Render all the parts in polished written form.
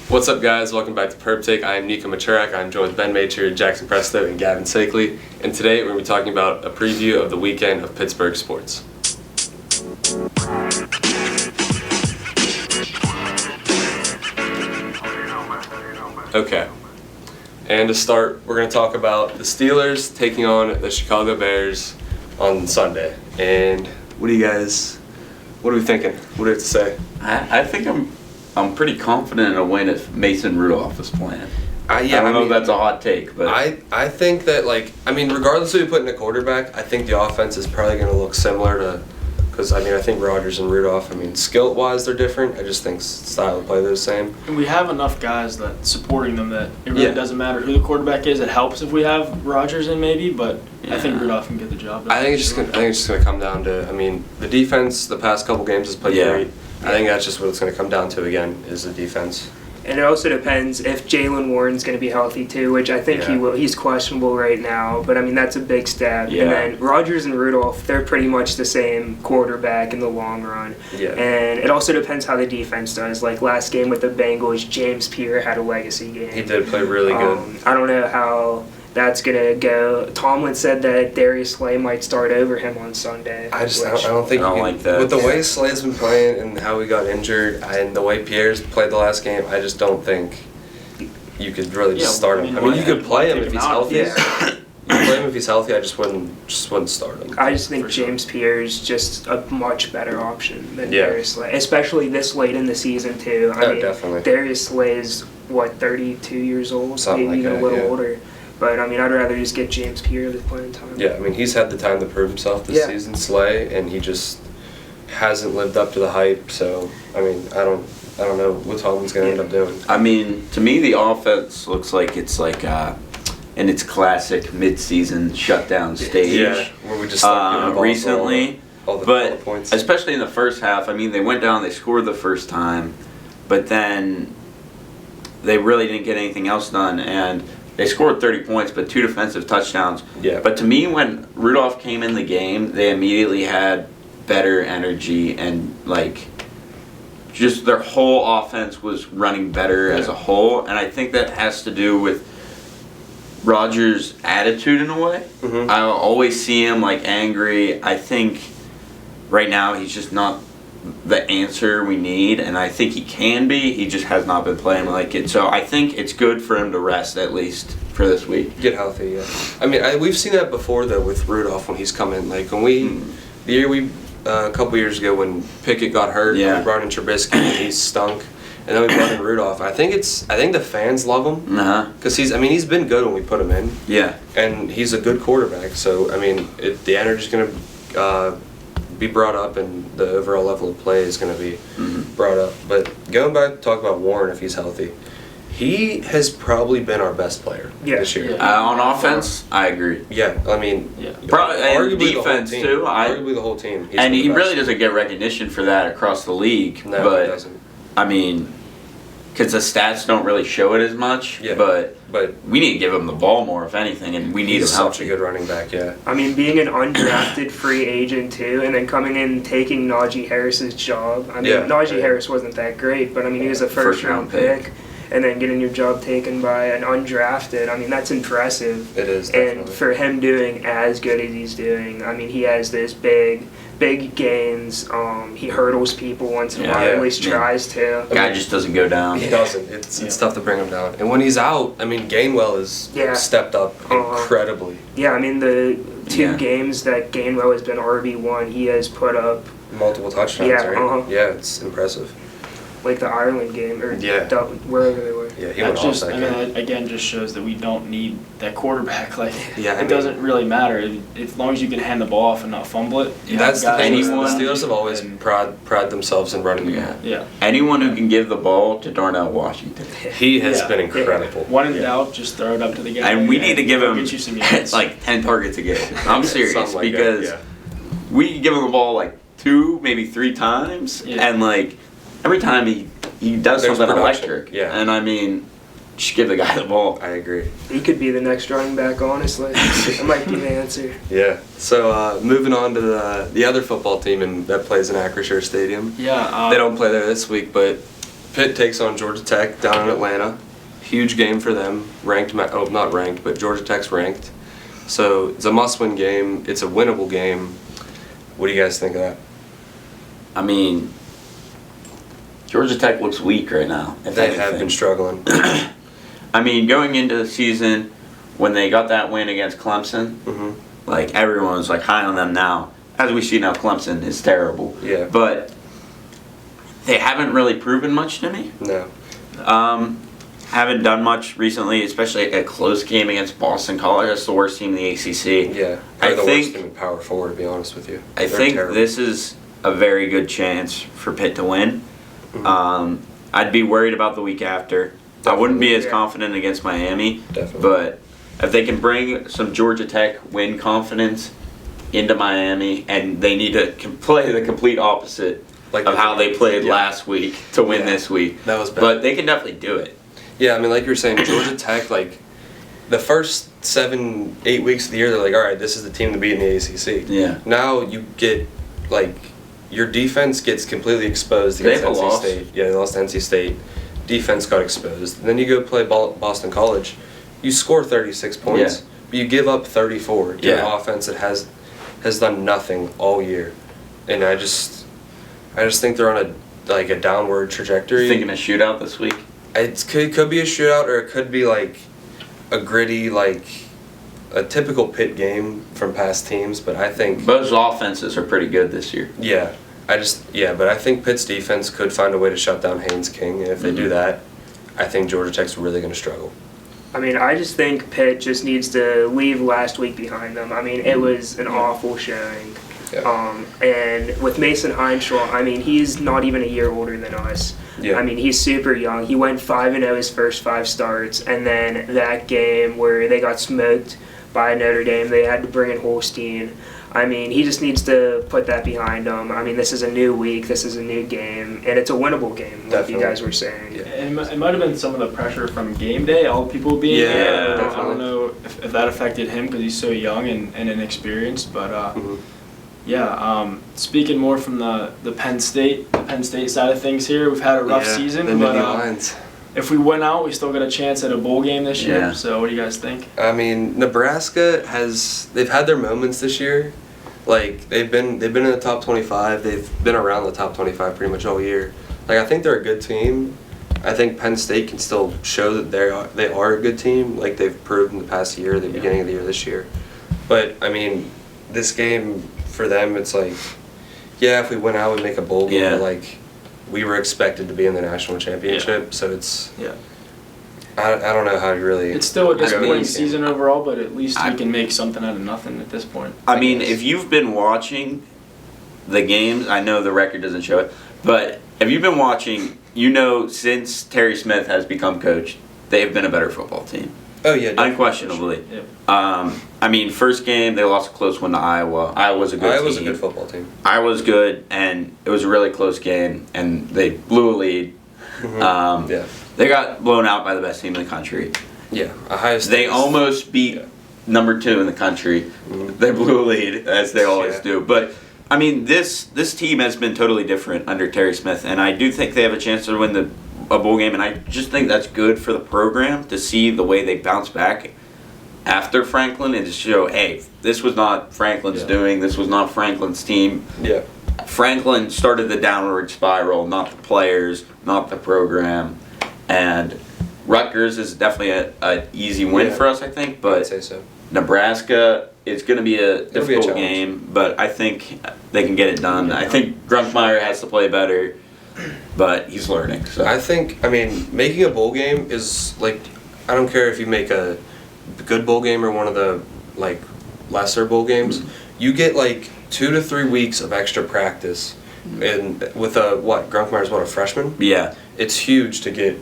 What's up, guys? Welcome back to Purb Take. I am Nico Maturak. I'm joined with Ben Macher, Jackson Presto, and Gavin Sakely. And today we're going to be talking about a preview of the weekend of Pittsburgh sports. Okay. And to start, we're going to talk about the Steelers taking on the Chicago Bears on Sunday. And what are we thinking? What do you have to say? I think I'm pretty confident in a win if Mason Rudolph is playing. I don't know if that's a hot take, but I think that, regardless of who you put in a quarterback, I think the offense is probably going to look similar to, because I think Rodgers and Rudolph, skill-wise they're different. I just think style of play they're the same. And we have enough guys that supporting them that it really doesn't matter who the quarterback is. It helps if we have Rodgers in maybe, but I think Rudolph can get the job done. I think it's just going to come down to, the defense the past couple games has played great. I think that's just what it's going to come down to again, is the defense. And it also depends if Jaylen Warren's going to be healthy too, which I think he will. He's questionable right now, but that's a big step. Yeah. And then Rodgers and Rudolph, they're pretty much the same quarterback in the long run. Yeah. And it also depends how the defense does. Like last game with the Bengals, James Pierre had a legacy game. He did play really good. I don't know how that's going to go. Tomlin said that Darius Slay might start over him on Sunday. I don't think I don't like that. With the way Slay's been playing and how he got injured and the way Pierre's played the last game, I just don't think you could really just start him. You could play him if he's healthy. You could play him if he's healthy. I just wouldn't start him. I just think James Pierre is just a much better option than Darius Slay, especially this late in the season too. Definitely. Darius Slay is 32 years old, Something maybe like even a little older. But I'd rather just get James Pierre the playing time. Yeah, he's had the time to prove himself this season, Slay, and he just hasn't lived up to the hype. So I don't know what Tomlin's gonna end up doing. To me the offense looks like it's in its classic mid-season shutdown stage. Yeah, where we just recently, all the points. Especially in the first half. They went down, they scored the first time, but then they really didn't get anything else done, and they scored 30 points, but 2 defensive touchdowns. Yeah. But to me, when Rudolph came in the game, they immediately had better energy and just their whole offense was running better as a whole. And I think that has to do with Rodgers' attitude in a way. Mm-hmm. I always see him angry. I think right now he's just not the answer we need, and I think he can be. He just has not been playing like it. So I think it's good for him to rest at least for this week. Get healthy, yeah. We've seen that before though with Rudolph when he's come in. A couple years ago when Pickett got hurt, we brought in Trubisky and he stunk, and then we brought in Rudolph. I think the fans love him because he's been good when we put him in. Yeah, and he's a good quarterback. So the energy's gonna be brought up, and the overall level of play is going to be brought up. But going back to talk about Warren, if he's healthy, he has probably been our best player this year. Yeah. On offense, I agree. Yeah, probably arguably defense the whole team. too. Arguably the whole team. And he really doesn't get recognition for that across the league. No, but, he doesn't. because the stats don't really show it as much. Yeah. But we need to give him the ball more, if anything, and we need him he's healthy. such a good running back, yeah. Being an undrafted free agent too, and then coming in and taking Najee Harris's job. Najee Harris wasn't that great, but he was a first round pick. And then getting your job taken by an undrafted, that's impressive. It is, definitely. And for him doing as good as he's doing, he has this big gains. He hurdles people once in a while, at least tries to. Guy just doesn't go down. He doesn't. It's tough to bring him down. And when he's out, Gainwell has stepped up incredibly. The 2 games that Gainwell has been RB1, he has put up multiple touchdowns, right? Yeah, it's impressive. Like the Ireland game, or wherever they were. Yeah, he went off that game. That again just shows that we don't need that quarterback. It doesn't really matter as long as you can hand the ball off and not fumble it. That's the thing. The Steelers have always pride themselves in running the ball. Yeah. Anyone who can give the ball to Darnell Washington. He has been incredible. When in doubt, just throw it up to the guy. And we need to give him get you some yards. 10 targets a game. I'm serious because we can give him the ball 2, maybe 3 times, and every time he does something electric. Yeah. And just give the guy the ball. I agree. He could be the next running back, honestly. That might be the answer. Yeah. So moving on to the other football team that plays in Acrisure Stadium. Yeah. They don't play there this week, but Pitt takes on Georgia Tech down in Atlanta. Huge game for them. Not ranked, but Georgia Tech's ranked. So it's a must-win game. It's a winnable game. What do you guys think of that? I mean, Georgia Tech looks weak right now. They have been struggling. I mean, going into the season, when they got that win against Clemson, like everyone was like high on them now. As we see now, Clemson is terrible. Yeah. But they haven't really proven much to me. No. Haven't done much recently, especially a close game against Boston College. That's the worst team in the ACC. Yeah. They're the worst team in Power 4, to be honest with you. I think this is a very good chance for Pitt to win. I'd be worried about the week after. Definitely. I wouldn't be as confident against Miami. Definitely. But if they can bring some Georgia Tech win confidence into Miami, and they need to play the complete opposite of how they played last week to win this week. That was bad. But they can definitely do it. Yeah, I mean, like you were saying, Georgia Tech, like, the first 7-8 weeks of the year, they're like, all right, this is the team to beat in the ACC. Yeah. Now you get, like, your defense gets completely exposed against NC State. Yeah, they lost to NC State. Defense got exposed. And then you go play Boston College. You score 36 points, but you give up 34 to an offense that has done nothing all year. And I just think they're on a downward trajectory. Thinking a shootout this week? It could be a shootout, or it could be like a gritty, like a typical Pitt game from past teams. But I think those offenses are pretty good this year. Yeah, but I think Pitt's defense could find a way to shut down Haynes King, and if they do that, I think Georgia Tech's really going to struggle. I mean, I just think Pitt just needs to leave last week behind them. I mean, it was an awful showing. Yeah. And with Mason Heinschel, I mean, he's not even a year older than us. Yeah. I mean, he's super young. He went 5-0 his first 5 starts, and then that game where they got smoked by Notre Dame, they had to bring in Holstein. I mean, he just needs to put that behind him. I mean, this is a new week, this is a new game, and it's a winnable game, like you guys were saying. Yeah. It might have been some of the pressure from game day, all the people being there. I don't know if that affected him because he's so young and inexperienced, but speaking more from the Penn State side of things here, we've had a rough season, but if we win out, we still got a chance at a bowl game this year. Yeah. So what do you guys think? I mean, Nebraska they've had their moments this year. Like they've been in the top 25. They've been around the top 25 pretty much all year. Like I think they're a good team. I think Penn State can still show that they are a good team, like they've proved in the past year, the beginning of the year this year. But I mean, this game for them, it's like, if we win out, we make a bowl game. But like, we were expected to be in the national championship, so it's. Yeah. I don't know how to really. It's still a disappointing season overall, but at least we can make something out of nothing at this point. I mean, if you've been watching the games, I know the record doesn't show it, but if you've been watching, you know since Terry Smith has become coach, they've been a better football team. Oh yeah, unquestionably. Sure. I mean, first game they lost a close one to Iowa. Iowa's a good team. Iowa's a good football team. Iowa's good, and it was a really close game, and they blew a lead. They got blown out by the best team in the country. Yeah, Ohio State. They almost beat number 2 in the country. They blew a lead, as they always do. But I mean, this team has been totally different under Terry Smith, and I do think they have a chance to win a bowl game, and I just think that's good for the program to see the way they bounce back after Franklin and to show, hey, this was not Franklin's doing, this was not Franklin's team. Yeah. Franklin started the downward spiral, not the players, not the program, and Rutgers is definitely an easy win for us, I think, but I'd say so. Nebraska, it's going to be a difficult game, but I think they can get it done. I think Grunkmeyer has to play better, but he's learning. So I think, making a bowl game is, like, I don't care if you make a good bowl game or one of the, like, lesser bowl games, you get, like, 2 to 3 weeks of extra practice. And with Grunkmeyer's a freshman? Yeah. It's huge to get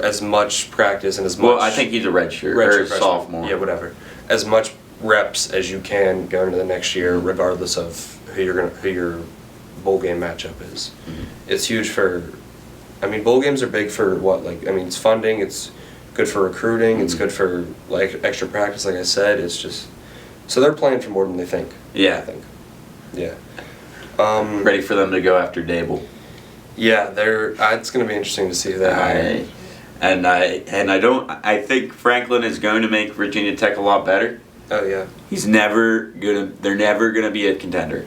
as much practice and as much. Well, I think he's a redshirt or a sophomore. Yeah, whatever. As much reps as you can going into the next year, regardless of who your bowl game matchup is. It's huge for. Bowl games are big for it's funding. It's good for recruiting. It's good for extra practice. Like I said, it's just so they're playing for more than they think. Yeah. I think. Yeah. Ready for them to go after Dable. Yeah, it's going to be interesting to see that. I think Franklin is going to make Virginia Tech a lot better. Oh yeah. They're never gonna be a contender.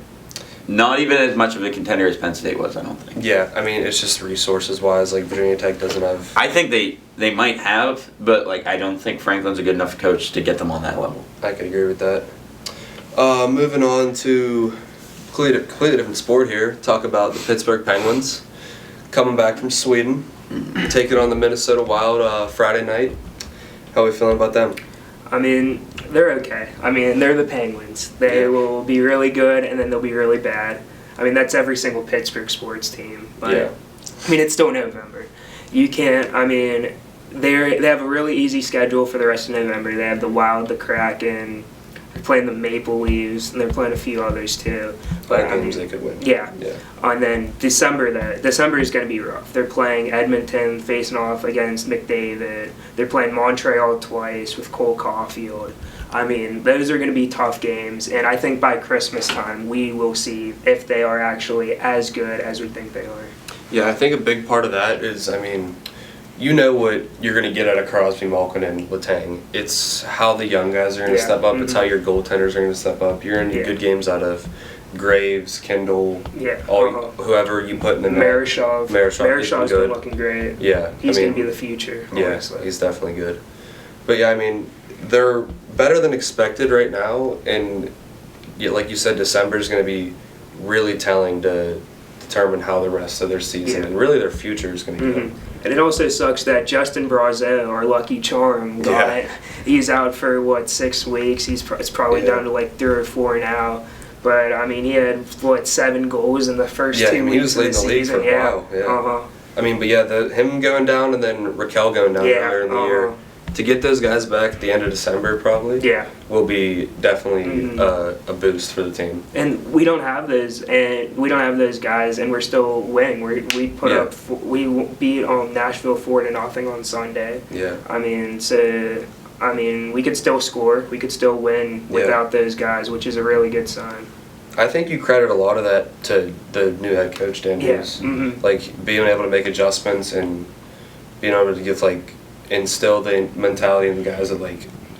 Not even as much of a contender as Penn State was, I don't think. Yeah, I mean it's just resources wise, like Virginia Tech doesn't have. I think they might have, but like I don't think Franklin's a good enough coach to get them on that level. I could agree with that. Moving on to completely different sport here. Talk about the Pittsburgh Penguins coming back from Sweden, taking on the Minnesota Wild Friday night. How are we feeling about them? I mean, they're okay. I mean, they're the Penguins. They will be really good, and then they'll be really bad. I mean, that's every single Pittsburgh sports team. But, yeah. I mean, it's still November. You can't, I mean, they have a really easy schedule for the rest of November. They have the Wild, the Kraken, they're playing the Maple Leafs, and they're playing a few others too. But games they could win. Yeah. Yeah. And then December is going to be rough. They're playing Edmonton, facing off against McDavid. They're playing Montreal twice with Cole Caulfield. I mean, those are going to be tough games, and I think by Christmas time we will see if they are actually as good as we think they are. Yeah, I think a big part of that is, I mean, you know what you're going to get out of Crosby, Malkin, and Letang. It's how the young guys are going to step up. It's how your goaltenders are going to step up. You're going to get good games out of Graves, Kendall, whoever you put in the net. Marishev's been looking great. Yeah. He's going to be the future, honestly. Yeah, he's definitely good. But yeah, I mean, they're better than expected right now, and like you said, December is going to be really telling to determine how the rest of their season and really their future is going to go. And it also sucks that Justin Brazeau, our lucky charm, he's out for 6 weeks. It's probably down to like 3 or 4 now. But I mean, he had 7 goals in the first 2 weeks he was leading of the the league season. for a while. Yeah. I mean, but him going down and then Raquel going down earlier in the year. To get those guys back at the end of December probably will be definitely a boost for the team. And we don't have those, guys, and we're still winning. We beat Nashville 4-0 on Sunday. Yeah. I mean, we could still score. We could still win without those guys, which is a really good sign. I think you credit a lot of that to the new head coach, Dan Hughes. Like being able to make adjustments and being able to instill the mentality in the guys that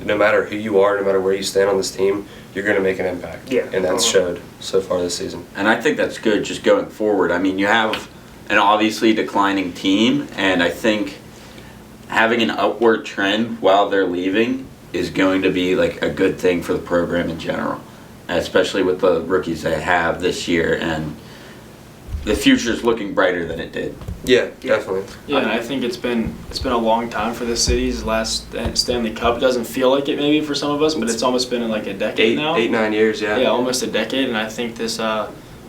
no matter who you are, no matter where you stand on this team, you're going to make an impact. Yeah. And that's showed so far this season. And I think that's good just going forward. I mean, you have an obviously declining team, and I think having an upward trend while they're leaving is going to be a good thing for the program in general, especially with the rookies they have this year, and the future's looking brighter than it did. Yeah, definitely. Yeah, and I think it's been a long time for the city's last Stanley Cup. It doesn't feel like it maybe for some of us, but it's almost been a decade now. 8-9 years, yeah. Yeah, almost a decade, and I think this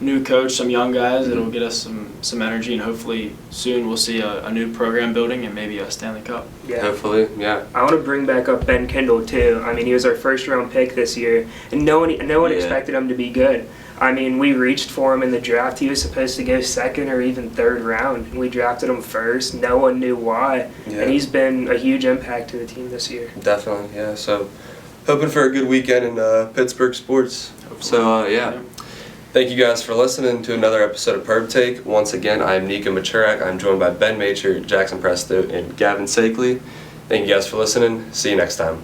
new coach, some young guys, it'll get us some energy, and hopefully soon we'll see a new program building and maybe a Stanley Cup. Yeah. Hopefully, yeah. I want to bring back up Ben Kendall too. I mean, he was our first-round pick this year, and no one expected him to be good. I mean, we reached for him in the draft. He was supposed to go 2nd or even 3rd round, and we drafted him first. No one knew why, and he's been a huge impact to the team this year. Definitely, yeah. So, hoping for a good weekend in Pittsburgh sports. So, Thank you guys for listening to another episode of Purb Take. Once again, I'm Nico Machurak. I'm joined by Ben Macher, Jackson Presto, and Gavin Sakeley. Thank you guys for listening. See you next time.